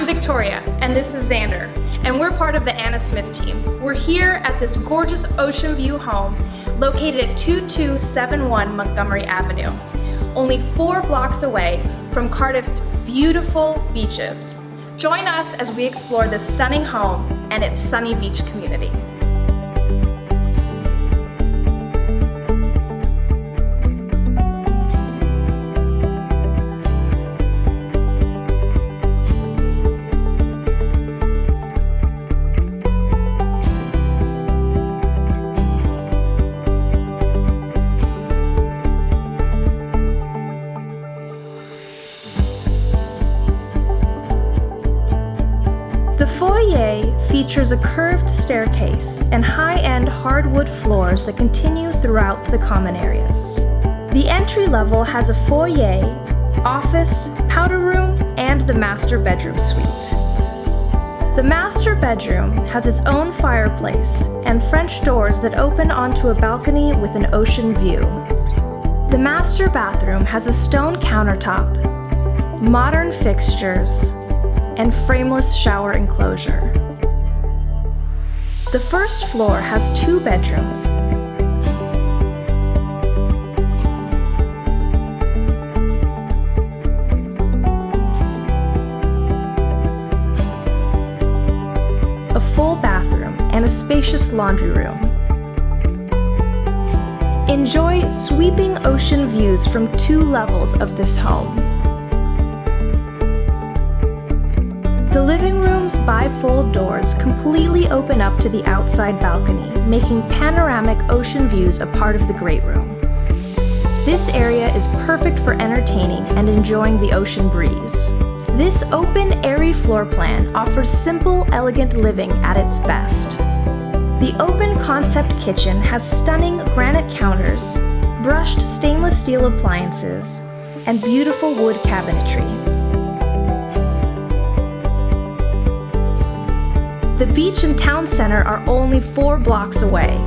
I'm Victoria, and this is Xander, and we're part of the Anna Smith team. We're here at this gorgeous ocean view home located at 2271 Montgomery Avenue, only 4 blocks away from Cardiff's beautiful beaches. Join us as we explore this stunning home and its sunny beach community. The foyer features a curved staircase and high-end hardwood floors that continue throughout the common areas. The entry level has a foyer, office, powder room, and the master bedroom suite. The master bedroom has its own fireplace and French doors that open onto a balcony with an ocean view. The master bathroom has a stone countertop, modern fixtures, and frameless shower enclosure. The first floor has 2 bedrooms. A full bathroom and a spacious laundry room. Enjoy sweeping ocean views from 2 levels of this home. The living room's bifold doors completely open up to the outside balcony, making panoramic ocean views a part of the great room. This area is perfect for entertaining and enjoying the ocean breeze. This open, airy floor plan offers simple, elegant living at its best. The open concept kitchen has stunning granite counters, brushed stainless steel appliances, and beautiful wood cabinetry. The beach and town center are only 4 blocks away.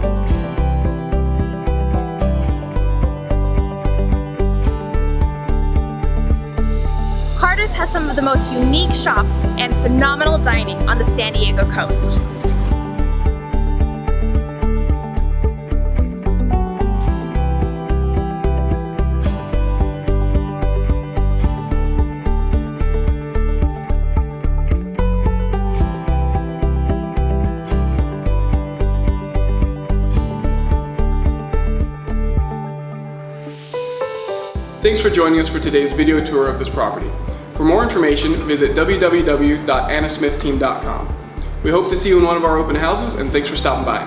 Cardiff has some of the most unique shops and phenomenal dining on the San Diego coast. Thanks for joining us for today's video tour of this property. For more information, visit www.annasmithteam.com. We hope to see you in one of our open houses, and thanks for stopping by.